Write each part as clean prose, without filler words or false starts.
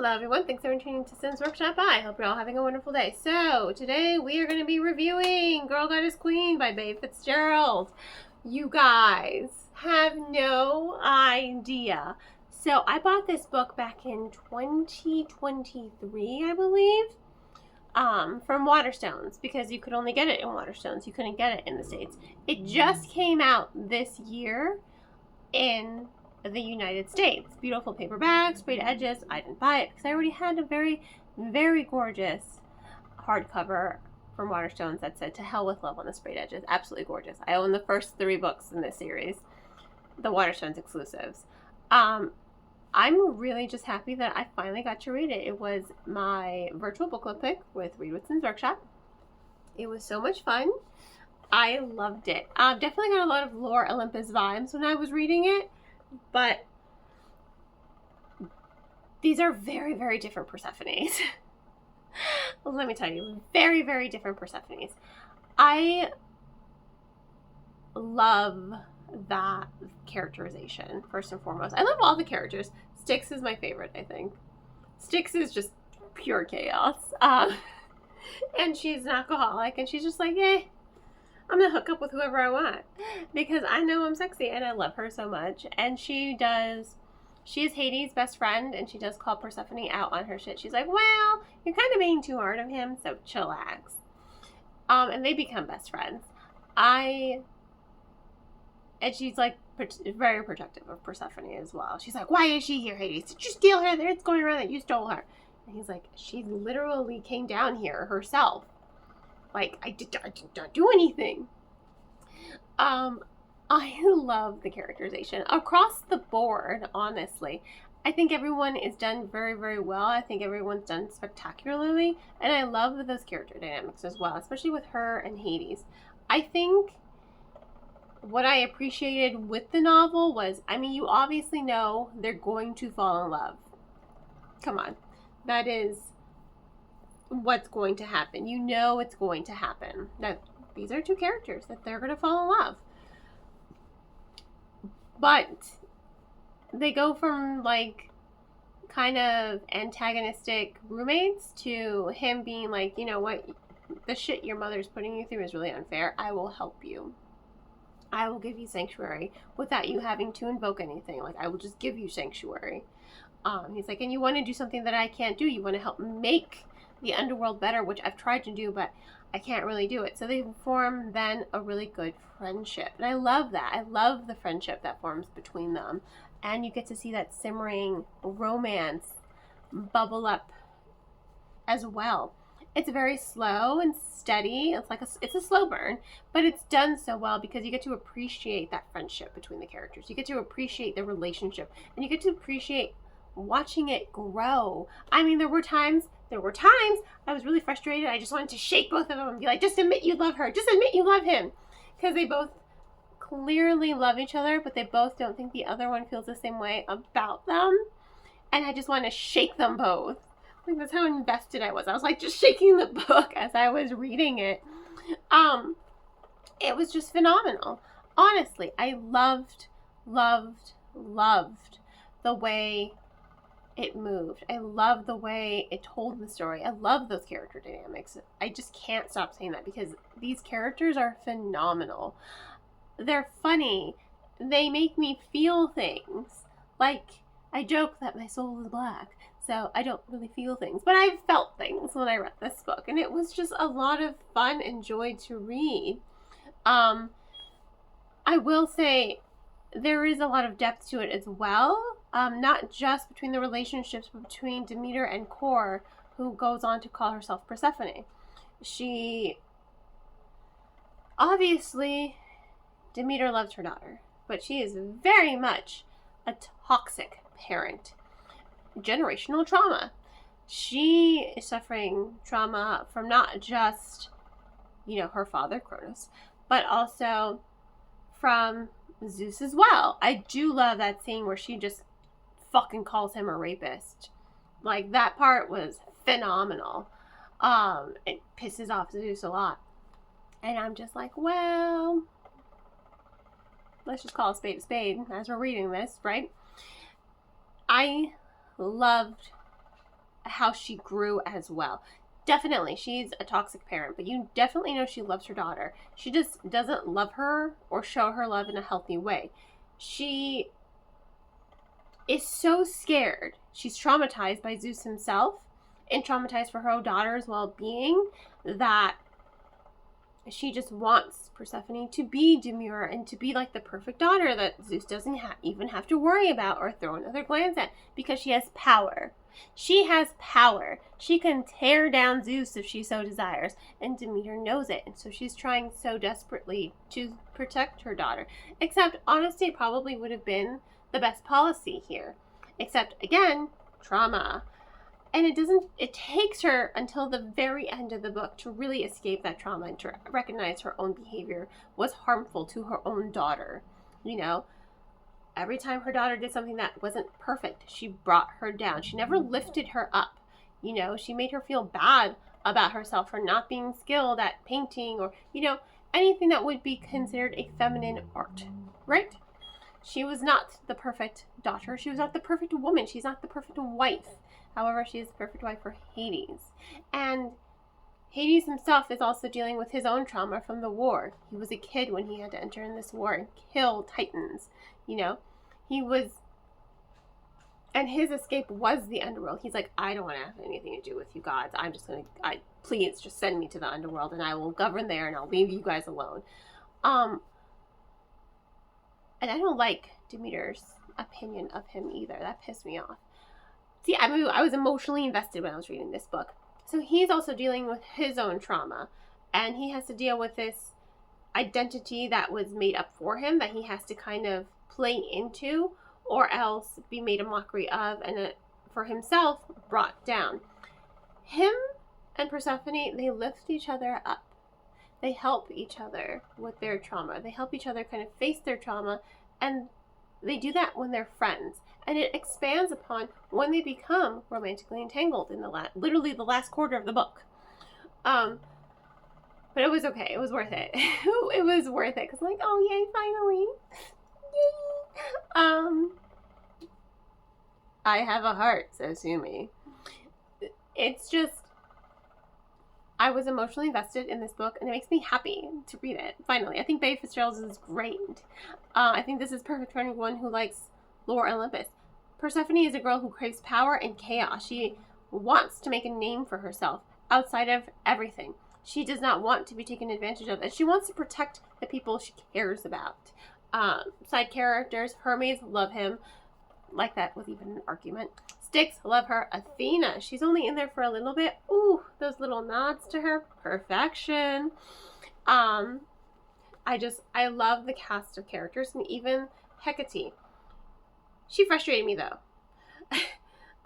Hello everyone, thanks for tuning to Sims Workshop. I hope you're all having a wonderful day. So, today we are going to be reviewing Girl Goddess Queen by Babe Fitzgerald. You guys have no idea. So, I bought this book back in 2023, I believe, from Waterstones, because you could only get it in Waterstones. You couldn't get it in the States. It just came out this year in the United States. Beautiful paperback, sprayed edges. I didn't buy it because I already had a very, very gorgeous hardcover from Waterstones that said "To Hell with Love" on the sprayed edges. Absolutely gorgeous. I own the first 3 books in this series, the Waterstones exclusives. I'm really just happy that I finally got to read it. It was my virtual book club pick with Read with Sims Workshop. It was so much fun. I loved it. Definitely got a lot of Lore Olympus vibes when I was reading it. But these are very, very different Persephones. Let me tell you, very, very different Persephones. I love that characterization, first and foremost. I love all the characters. Styx is my favorite, I think. Styx is just pure chaos. And she's an alcoholic, and she's just like, I'm gonna hook up with whoever I want because I know I'm sexy and I love her so much. And she is Hades' best friend, and she does call Persephone out on her shit. She's like, well, you're kind of being too hard on him, so chillax. And they become best friends. And she's like very protective of Persephone as well. She's like, why is she here, Hades? Did you steal her? It's going around that you stole her. And he's like, she literally came down here herself. Like, I did not do anything. I love the characterization. Across the board, honestly. I think everyone is done very, very well. I think everyone's done spectacularly. And I love those character dynamics as well, especially with her and Hades. I think what I appreciated with the novel was, I mean, you obviously know they're going to fall in love. Come on. That is what's going to happen. You know it's going to happen. That these are 2 characters that they're going to fall in love. But they go from like kind of antagonistic roommates to him being like, you know what, the shit your mother's putting you through is really unfair. I will help you. I will give you sanctuary without you having to invoke anything. Like, I will just give you sanctuary. He's like, and you want to do something that I can't do. You want to help make the underworld better, which I've tried to do, but I can't really do it. So they form then a really good friendship. And I love that. I love the friendship that forms between them. And you get to see that simmering romance bubble up as well. It's very slow and steady. It's a slow burn, but it's done so well because you get to appreciate that friendship between the characters. You get to appreciate the relationship, and you get to appreciate watching it grow. I mean, there were times I was really frustrated. I just wanted to shake both of them and be like, just admit you love her. Just admit you love him. Because they both clearly love each other, but they both don't think the other one feels the same way about them. And I just want to shake them both. Like, that's how invested I was. I was like just shaking the book as I was reading it. It was just phenomenal. Honestly, I loved the way it moved. I love the way it told the story. I love those character dynamics. I just can't stop saying that because these characters are phenomenal. They're funny. They make me feel things. Like, I joke that my soul is black, so I don't really feel things. But I felt things when I read this book, and it was just a lot of fun and joy to read. I will say there is a lot of depth to it as well. Not just between the relationships, but between Demeter and Kor, who goes on to call herself Persephone. Obviously, Demeter loves her daughter, but she is very much a toxic parent. Generational trauma. She is suffering trauma from not just, her father, Cronus, but also from Zeus as well. I do love that scene where she just fucking calls him a rapist. Like, that part was phenomenal. It pisses off Zeus a lot. And I'm just like, well, let's just call a spade as we're reading this, right? I loved how she grew as well. Definitely, she's a toxic parent, but you definitely know she loves her daughter. She just doesn't love her or show her love in a healthy way. She is so scared. She's traumatized by Zeus himself and traumatized for her daughter's well-being that she just wants Persephone to be demure and to be like the perfect daughter that Zeus doesn't even have to worry about or throw another glance at, because she has power. She has power. She can tear down Zeus if she so desires, and Demeter knows it, and so she's trying so desperately to protect her daughter. Except honesty probably would have been the best policy here. Except, again, trauma. And it takes her until the very end of the book to really escape that trauma and to recognize her own behavior was harmful to her own daughter. You know, every time her daughter did something that wasn't perfect, she brought her down. She never lifted her up. You know, she made her feel bad about herself for not being skilled at painting or, you know, anything that would be considered a feminine art, right? She was not the perfect daughter. She was not the perfect woman. She's not the perfect wife. However, she is the perfect wife for Hades. And Hades himself is also dealing with his own trauma from the war. He was a kid when he had to enter in this war and kill titans. You know, and his escape was the underworld. He's like, I don't want to have anything to do with you gods. I'm just going to, please just send me to the underworld and I will govern there and I'll leave you guys alone. And I don't like Demeter's opinion of him either. That pissed me off. See, I was emotionally invested when I was reading this book. So he's also dealing with his own trauma. And he has to deal with this identity that was made up for him that he has to kind of play into or else be made a mockery of and for himself brought down. Him and Persephone, they lift each other up. They help each other with their trauma. They help each other kind of face their trauma, and they do that when they're friends. And it expands upon when they become romantically entangled in literally the last quarter of the book. But it was okay. It was worth it. It was worth it because I'm like, oh yay, finally, yay. I have a heart, says Sumi. It's just, I was emotionally invested in this book, and it makes me happy to read it. Finally, I think Babe Fitzgerald's is great. I think this is perfect for anyone who likes lore Olympus. Persephone is a girl who craves power and chaos. She wants to make a name for herself outside of everything. She does not want to be taken advantage of, and she wants to protect the people she cares about. Side characters, Hermes, love him. Like that was even an argument. Styx, love her. Athena, she's only in there for a little bit. Ooh, those little nods to her. Perfection. I love the cast of characters, and even Hecate. She frustrated me, though.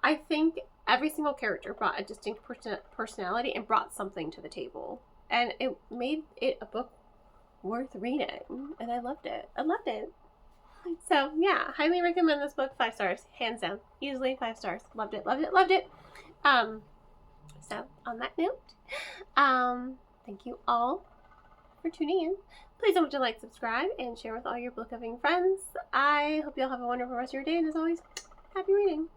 I think every single character brought a distinct personality and brought something to the table. And it made it a book worth reading. And I loved it. So, yeah, highly recommend this book. 5 stars. Hands down. Easily 5 stars. Loved it. So, on that note, thank you all for tuning in. Please don't forget to like, subscribe, and share with all your book-loving friends. I hope you all have a wonderful rest of your day, and as always, happy reading.